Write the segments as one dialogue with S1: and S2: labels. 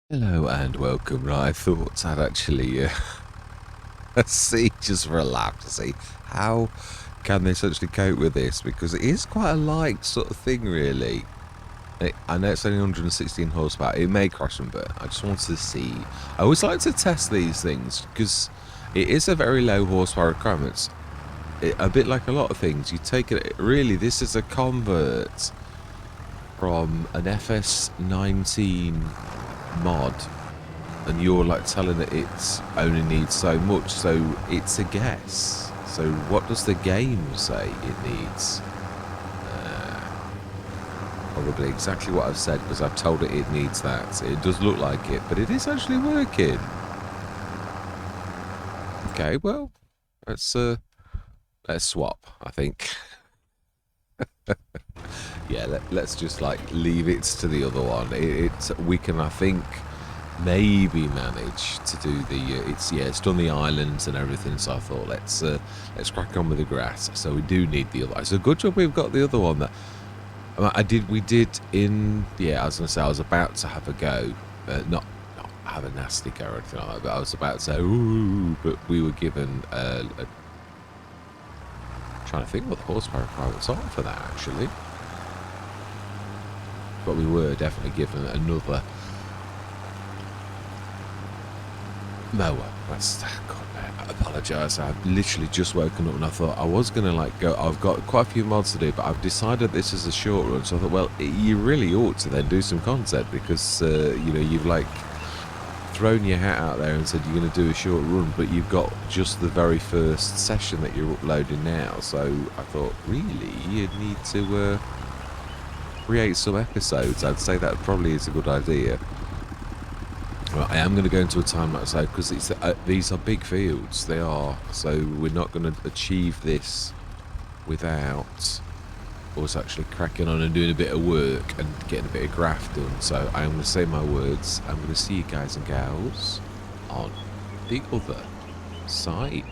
S1: Hello and welcome. Right, I thought I'd actually see just for a laugh to see how can they actually cope with this, because it is quite a light sort of thing, really. I know it's only 116 horsepower. It may crash them, but I just wanted to see. I always like to test these things because it is a very low horsepower requirement. A bit like a lot of things, you take it. Really, this is a convert from an FS19 mod. And you're like telling it it's only needs so much, so it's a guess. So what does the game say it needs? Probably exactly what I've said, because I've told it needs that. It does look like it, but it is actually working. Okay, well, let's swap, I think. Yeah, let's just like leave it to the other one. We can, I think, maybe manage to do the it's done the islands and everything, so I thought let's crack on with the grass. So we do need the other. It's a good job we've got the other one. That we did in, yeah, I was gonna say I was about to have a go, not have a nasty go or anything like that, but I was about to say ooh, but we were given trying to think what the horsepower requirements are for that actually, but we were definitely given another mower. God, I apologise. I've literally just woken up and I thought I was going to like go. I've got quite a few mods to do, but I've decided this is a short run. So I thought, well, you really ought to then do some content, because you've like thrown your hat out there and said you're going to do a short run, but you've got just the very first session that you're uploading now. So I thought, really, you need to create some episodes. I'd say that probably is a good idea. Well, I am going to go into a time lapse though, because these are big fields. They are, so we're not going to achieve this without us actually cracking on and doing a bit of work and getting a bit of graft done. So I'm going to say my words. I'm going to see you guys and gals on the other side.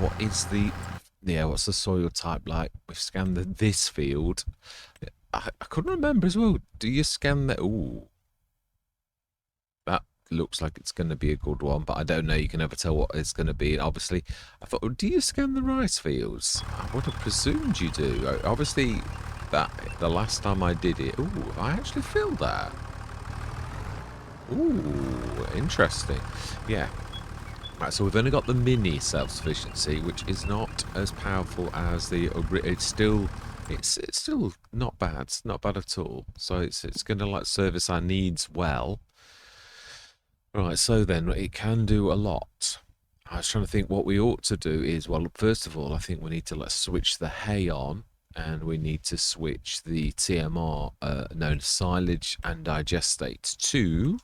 S1: what is the, yeah, what's the soil type like? We've scanned this field. I couldn't remember as well. Do you scan the, ooh, that looks like it's going to be a good one, but I don't know. You can never tell what it's going to be. And obviously, I thought, oh, do you scan the rice fields? I would have presumed you do. Obviously, that the last time I did it, ooh, I actually filled that. Ooh, interesting. Yeah. Right, so we've only got the mini self-sufficiency, which is not as powerful as the. It's still not bad. It's not bad at all. So it's going to like service our needs well. Right, so then it can do a lot. I was trying to think what we ought to do is, well, first of all, I think we need to let's switch the hay on, and we need to switch the TMR, known as silage and digestate, to,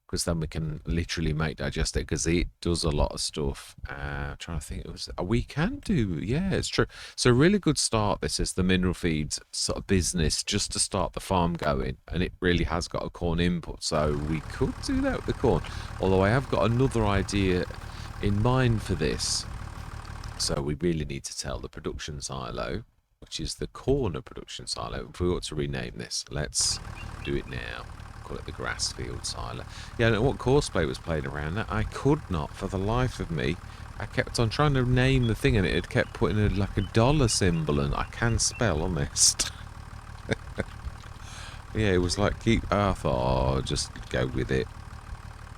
S1: because then we can literally make digestate, because it does a lot of stuff. I'm trying to think, it was we can do, yeah, it's true. So a really good start. This is the mineral feeds sort of business, just to start the farm going, and it really has got a corn input, so we could do that with the corn. Although I have got another idea in mind for this. So we really need to tell the production silo, which is the corner production silo. If we ought to rename this, let's do it now. Call it the grass field silo. Yeah, I don't know what Courseplay was playing around that. I could not, for the life of me. I kept on trying to name the thing, and it had kept putting like a dollar symbol, and I can spell, honest. Yeah, it was like I thought, oh, just go with it.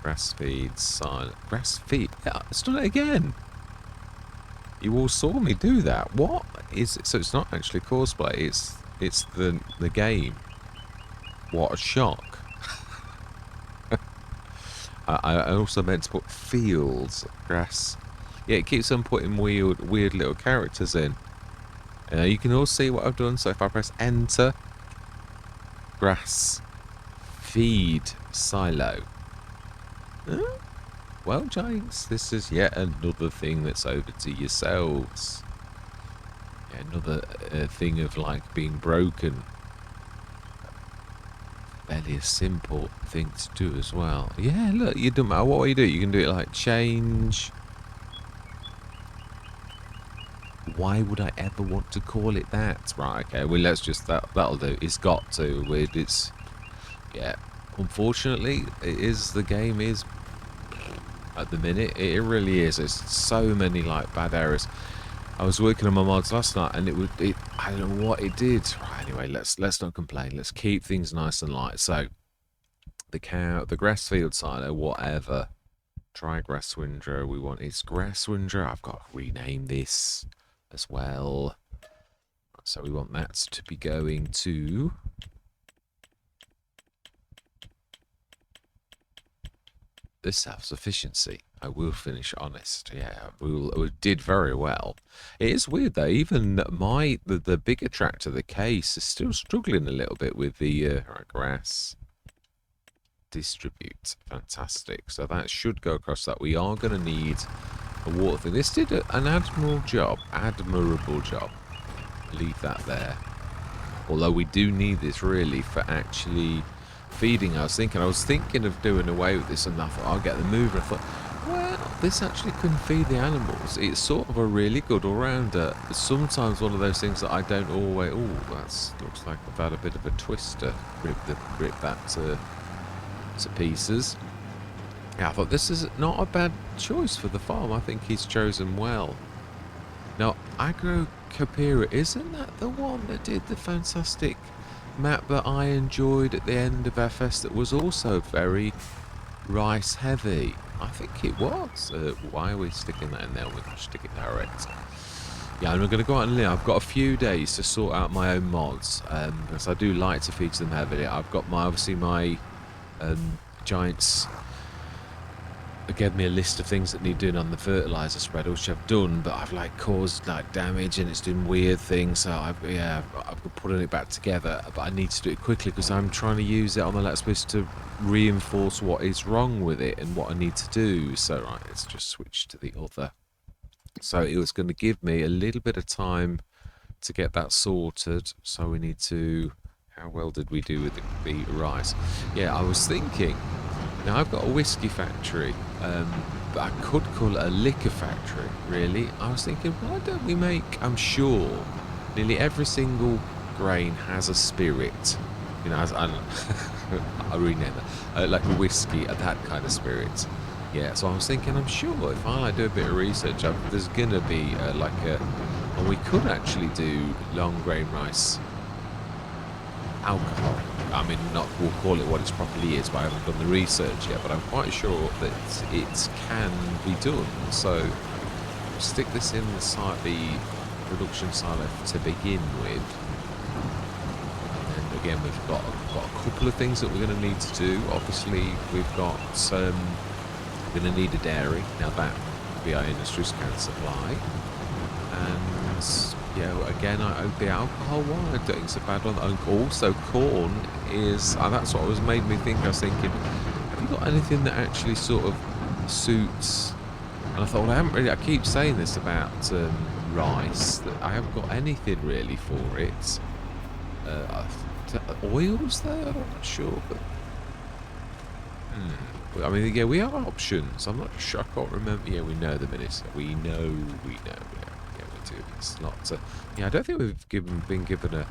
S1: Grass feed silent. Grass feed. Yeah, it's done it again. You all saw me do that. What is it? So it's not actually Courseplay. It's the game. What a shock. I also meant to put fields, grass. Yeah, it keeps on putting weird little characters in. You can all see what I've done. So if I press enter, grass, feed, silo. Huh? Well, Giants, this is yet another thing that's over to yourselves. Yeah, another thing of like being broken. Fairly a simple thing to do as well. Yeah, look, you don't matter what you do. You can do it like change. Why would I ever want to call it that? Right, okay, well, let's just, that'll do. It's got to. It's, yeah, unfortunately, the game is, at the minute, it really is. It's so many, like, bad errors. I was working on my mods last night, and I don't know what it did. Right, anyway, let's not complain. Let's keep things nice and light. So, the grass field silo, whatever. Try grass windrow. We want it's grass windrow. I've got to rename this as well. So we want that to be going to the self-sufficiency. I will finish honest. Yeah, we did very well. It is weird though. Even the bigger tractor, the case, is still struggling a little bit with the grass. Distribute. Fantastic. So that should go across that. We are going to need a water thing. This did an admirable job. Admirable job. Leave that there. Although we do need this really for actually feeding. I was thinking of doing away with this, and I thought I'll get the mover. I thought, well, this actually can feed the animals. It's sort of a really good all-rounder. Sometimes one of those things that I don't always. Oh, that looks like I've had a bit of a twister. Rip that to pieces. Yeah, I thought this is not a bad choice for the farm. I think he's chosen well. Now, Agro Caipira, isn't that the one that did the fantastic map that I enjoyed at the end of FS that was also very rice heavy? I think it was. Why are we sticking that in there? We can stick it direct. Yeah, I'm going to go out and live. I've got a few days to sort out my own mods, because I do like to feature them heavily. I've got obviously my Giants gave me a list of things that need doing on the fertilizer spread, which I've done, but I've like caused like damage and it's doing weird things. So I've been putting it back together, but I need to do it quickly because I'm trying to use it on the Let's Play to reinforce what is wrong with it and what I need to do. So right, let's just switch to the other. So it was going to give me a little bit of time to get that sorted. So we need to. How well did we do with the rice? Yeah, I was thinking. Now I've got a whiskey factory But I could call it a liquor factory, really. I was thinking, why don't we make, I'm sure, nearly every single grain has a spirit. You know, I rename it. Like a whiskey, that kind of spirit. Yeah, so I was thinking, I'm sure if I do a bit of research, there's going to be like a... And we could actually do long grain rice alcohol. I mean, not we'll call it what it properly is, but I haven't done the research yet. But I'm quite sure that it can be done. So stick this in the production silo to begin with. And again, we've got a couple of things that we're going to need to do. Obviously, we've got we're going to need a dairy. Now that BI Industries can supply. And yeah, again, the alcohol one, I don't think it's a bad one. And also, corn is, that's what made me think. I was thinking, have you got anything that actually sort of suits? And I thought, well, I keep saying this about rice, that I haven't got anything really for it. Oils though, I'm not sure, but I mean, yeah, we have options. I'm not sure. I can't remember. Yeah, we know the minister. We know. Yeah, we do. It's not. Yeah, I don't think we've been given a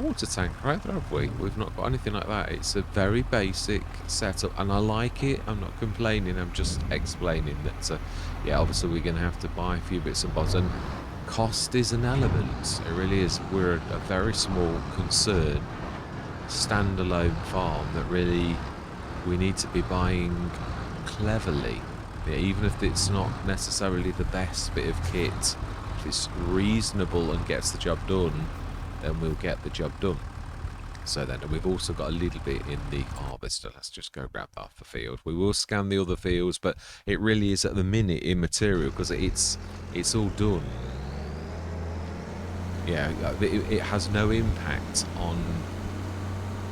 S1: water tank either, have we? We've not got anything like that. It's a very basic setup, and I like it. I'm not complaining. I'm just explaining that. Yeah, obviously we're going to have to buy a few bits and bobs, and cost is an element. It really is. We're a very small concern, standalone farm that really. We need to be buying cleverly, yeah, even if it's not necessarily the best bit of kit. If it's reasonable and gets the job done, then we'll get the job done. So then we've also got a little bit in the harvester. Let's just go grab that off the field. We will scan the other fields, but it really is at the minute immaterial because it's all done. Yeah, it has no impact on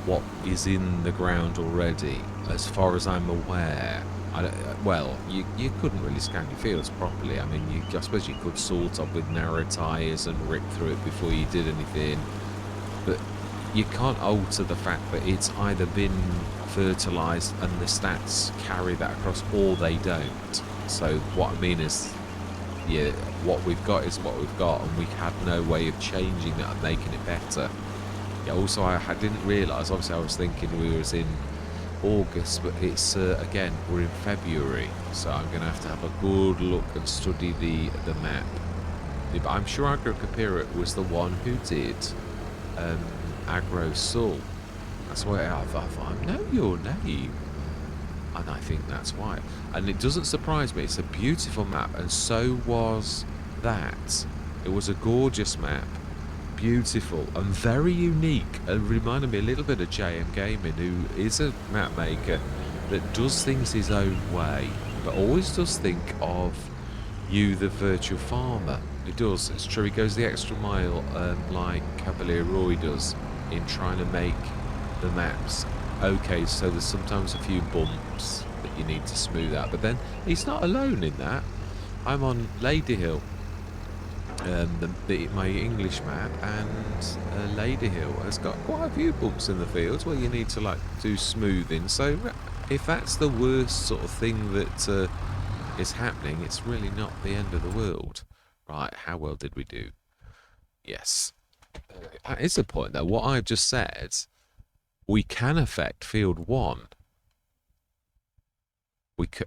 S1: what is in the ground already, as far as I'm aware. Well, you couldn't really scan your fields properly. I mean, I suppose you could sort of with narrow tyres and rip through it before you did anything, but you can't alter the fact that it's either been fertilised and the stats carry that across, or they don't. So what I mean is, yeah, what we've got is what we've got, and we have no way of changing that and making it better. Yeah, also, I didn't realise, obviously I was thinking we was in August, but it's, again, we're in February, so I'm going to have a good look and study the map. Yeah, but I'm sure Agro Caipira was the one who did Agro Sul. That's why I thought, I know your name. And I think that's why. And it doesn't surprise me, it's a beautiful map, and so was that. It was a gorgeous map. Beautiful and very unique, and reminded me a little bit of JM Gaming, who is a map maker that does things his own way, but always does think of you, the virtual farmer. He does, it's true, he goes the extra mile, like Cavalier Roy does, in trying to make the maps okay. So there's sometimes a few bumps that you need to smooth out, but then he's not alone in that. I'm on Lady Hill, my English map, and Lady Hill has got quite a few bumps in the fields where you need to like do smoothing. So if that's the worst sort of thing that is happening, it's really not the end of the world. Right, how well did we do? Yes. That is the point though. What I've just said, we can affect field 1.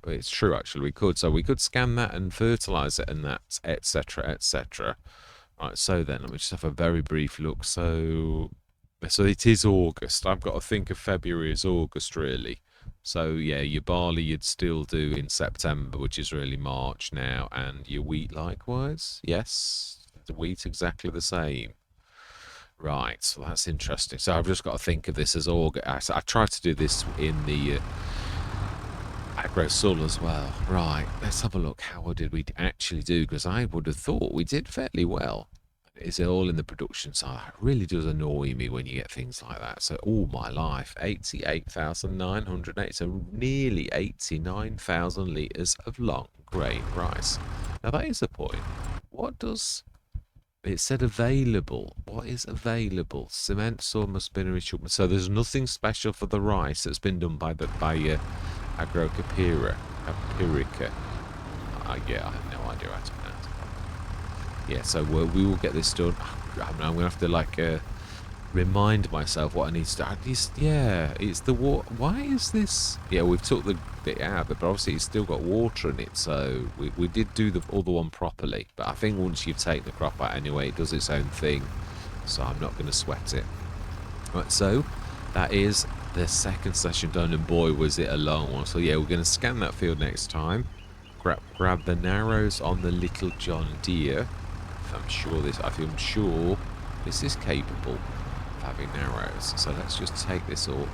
S1: It's true, actually, we could. So we could scan that and fertilise it and that, etc., etc. Right, so then, let me just have a very brief look. So it is August. I've got to think of February as August, really. So, yeah, your barley you'd still do in September, which is really March now, and your wheat likewise. Yes, the wheat exactly the same. Right, so that's interesting. So I've just got to think of this as August. I tried to do this in the... Agro Sul as well. Right, let's have a look. How well did we actually do? Because I would have thought we did fairly well. Is it all in the production side? It really does annoy me when you get things like that. So all my life, 88,908, so nearly 89,000 litres of long grain rice. Now that is the point. What does... It said available. What is available? Cement, sawmill, spinnery, so there's nothing special for the rice that's been done by Agro Caipira. Caipira. Yeah, I have no idea how to pronounce it. Yeah, so we will get this done. I'm going to have to, like, remind myself what I need to do. Yeah, it's the water. Why is this? Yeah, we've took the bit out of it, but obviously it's still got water in it, so we did do the other one properly. But I think once you've taken the crop out anyway, it does its own thing, so I'm not going to sweat it. Right, so that is the second session done, and boy was it a long one. So yeah, we're going to scan that field next time. Grab the narrows on the little John Deere. I'm sure this is capable of having narrows. So let's just take this up.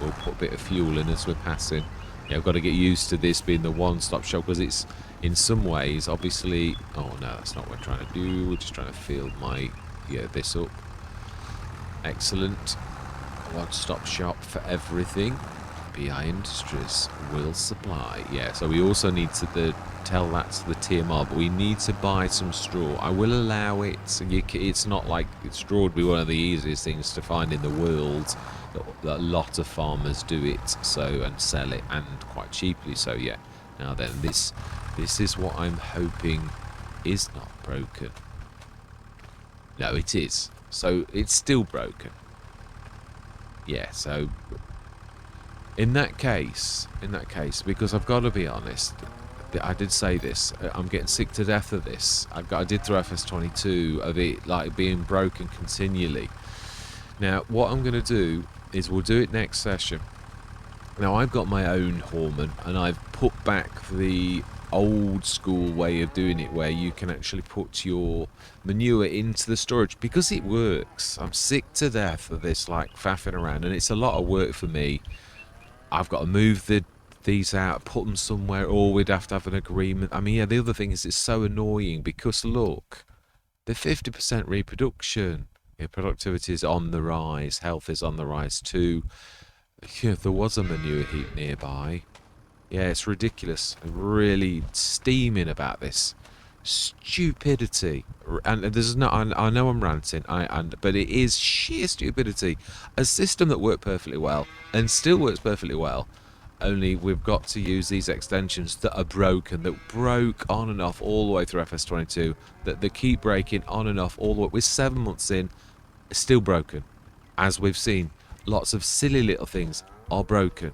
S1: We'll put a bit of fuel in as we're passing. Yeah, I've got to get used to this being the one-stop shop, because it's, in some ways, obviously... Oh no, that's not what we're trying to do. We're just trying to fill this up. Excellent. One-stop shop for everything. BI Industries will supply. Yeah, so we also need to tell that to the TMR, but we need to buy some straw. I will allow it. It's not like straw would be one of the easiest things to find in the world. A lot of farmers do it, and sell it, and quite cheaply. So yeah. Now then, this is what I'm hoping is not broken. No, it is. So it's still broken. Yeah. So. In that case, because I've got to be honest, I did say this, I'm getting sick to death of this. I did through FS25 of it like being broken continually. Now, what I'm going to do is we'll do it next session. Now, I've got my own Horman, and I've put back the old school way of doing it, where you can actually put your manure into the storage, because it works. I'm sick to death of this like faffing around, and it's a lot of work for me. I've got to move these out, put them somewhere, or we'd have to have an agreement. I mean, yeah, the other thing is it's so annoying, because look, the 50% reproduction, productivity is on the rise, health is on the rise too. Yeah, there was a manure heap nearby. Yeah, it's ridiculous. I'm really steaming about this stupidity, and there's no. I know I'm ranting. But it is sheer stupidity. A system that worked perfectly well and still works perfectly well. Only we've got to use these extensions that are broken, that broke on and off all the way through FS25, that they keep breaking on and off all the way. We're 7 months in, still broken, as we've seen. Lots of silly little things are broken.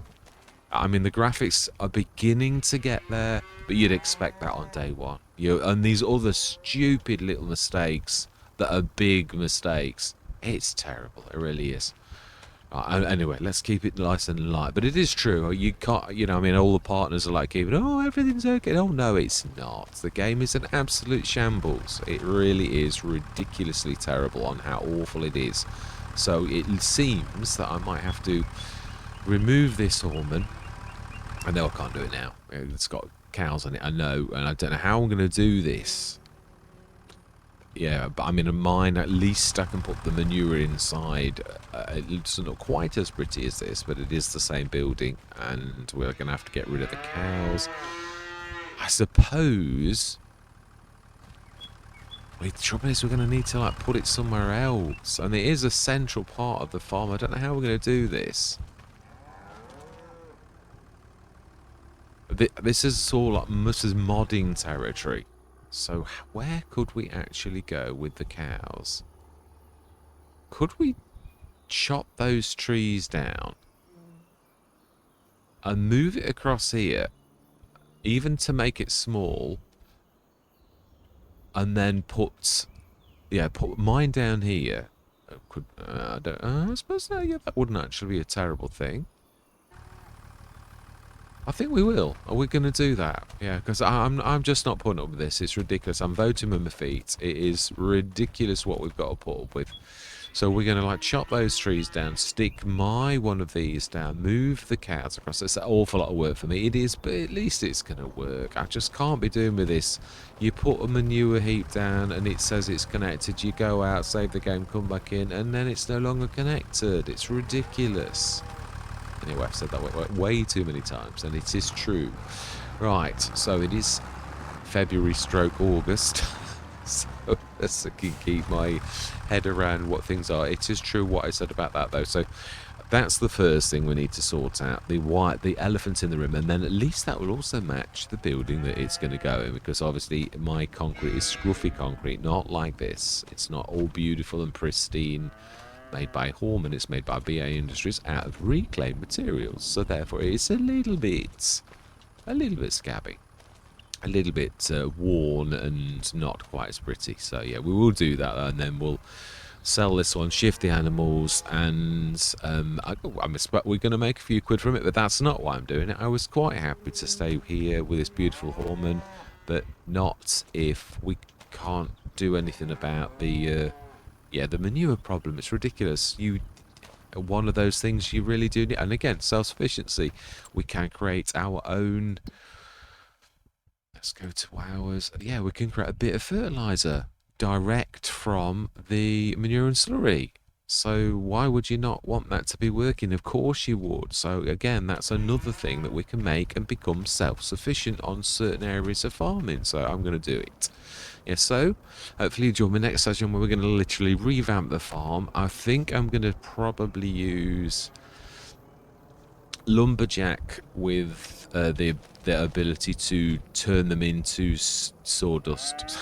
S1: I mean, the graphics are beginning to get there, but you'd expect that on day one. And these other stupid little mistakes that are big mistakes, it's terrible. It really is. Anyway, let's keep it nice and light. But it is true. You can't, I mean, all the partners are like, everything's okay. Oh, no, it's not. The game is an absolute shambles. It really is ridiculously terrible on how awful it is. So it seems that I might have to remove this Horman. I know I can't do it now. It's got cows on it, I know, and I don't know how I'm going to do this. Yeah, but I'm in a mine. At least I can put the manure inside. It's not quite as pretty as this, but it is the same building, and we're going to have to get rid of the cows. I suppose. The trouble is, we're going to need to put it somewhere else, and it is a central part of the farm. I don't know how we're going to do this. This is all this is modding territory. So where could we actually go with the cows? Could we chop those trees down and move it across here, even to make it small, and then put mine down here? I suppose that wouldn't actually be a terrible thing. I think we will. Are we going to do that? Yeah, because I'm just not putting up with this. It's ridiculous. I'm voting with my feet. It is ridiculous what we've got to put up with. So we're going to chop those trees down, stick one of these down, move the cows across. It's an awful lot of work for me. It is, but at least it's going to work. I just can't be doing with this. You put a manure heap down and it says it's connected. You go out, save the game, come back in, and then it's no longer connected. It's ridiculous. Anyway, I've said that way too many times, and it is true. Right, so it is February/August. So let's keep my head around what things are. It is true what I said about that, though. So that's the first thing we need to sort out, the elephant in the room, and then at least that will also match the building that it's going to go in, because obviously my concrete is scruffy concrete, not like this. It's not all beautiful and pristine, made by Horman. It's made by BA Industries out of reclaimed materials, so therefore it's a little bit scabby, a little bit worn and not quite as pretty. So yeah, we will do that, and then we'll sell this one, shift the animals, and we're going to make a few quid from it, but that's not why I'm doing it. I was quite happy to stay here with this beautiful Horman, but not if we can't do anything about the manure problem. It's ridiculous. One of those things you really do need, and again, self-sufficiency. We can create our own. Let's go to ours. Yeah, we can create a bit of fertilizer direct from the manure and slurry. So why would you not want that to be working? Of course you would. So again, that's another thing that we can make and become self-sufficient on certain areas of farming. So I'm going to do it. Yeah, so hopefully you join my next session where we're going to literally revamp the farm. I think I'm going to probably use lumberjack with the ability to turn them into sawdust.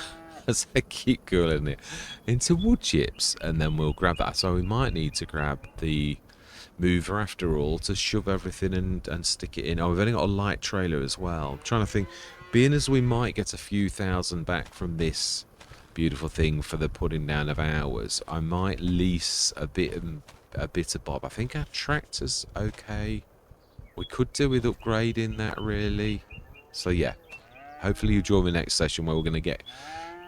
S1: As I keep calling it, into wood chips, and then we'll grab that. So we might need to grab the mover after all to shove everything and stick it in. Oh, we've only got a light trailer as well. I'm trying to think, being as we might get a few thousand back from this beautiful thing for the putting down of ours, I might lease a bit of Bob. I think our tractor's okay. We could do with upgrading that, really. So yeah, hopefully you join me next session where we're going to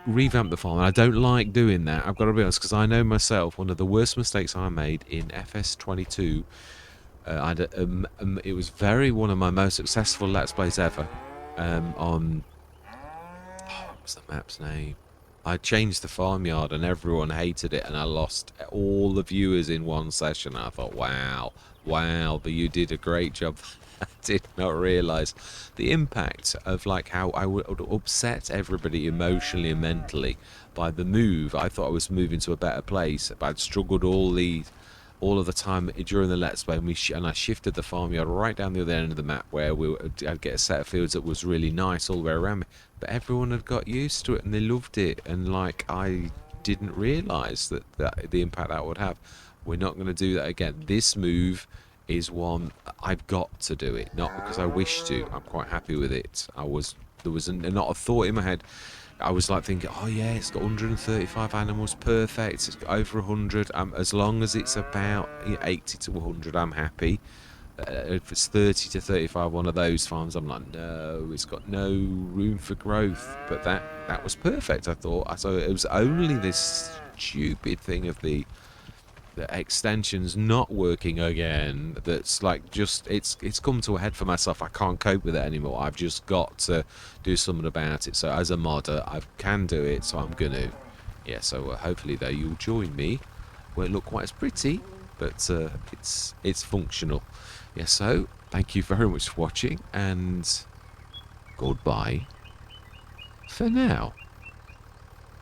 S1: revamp the farm. And I don't like doing that, I've got to be honest, because I know myself, one of the worst mistakes I made in FS25, it was one of my most successful Let's Plays ever, on, what's the map's name? I changed the farmyard and everyone hated it, and I lost all the viewers in one session. I thought, wow, but you did a great job. I did not realise the impact of like how I would upset everybody emotionally and mentally by the move. I thought I was moving to a better place, but I'd struggled all of the time during the Let's Play, and I shifted the farmyard right down the other end of the map where I'd get a set of fields that was really nice all the way around me. But everyone had got used to it and they loved it, and like I didn't realise that the impact that would have. We're not going to do that again. This move is one I've got to do it, not because I wish to. I'm quite happy with it. There was not a thought in my head. I was like thinking, oh yeah, it's got 135 animals, perfect. It's got over 100. As long as it's about 80 to 100, I'm happy. If it's 30 to 35, one of those farms, I'm like, no, it's got no room for growth. But that was perfect, I thought. So it was only this stupid thing of the extension's not working again that's like it's come to a head for myself. I can't cope with it anymore. I've just got to do something about it. So as a modder, I can do it, so I'm gonna. Yeah, so hopefully though you'll join me. Won't look quite as pretty, but it's functional. Yeah, so thank you very much for watching, and goodbye for now.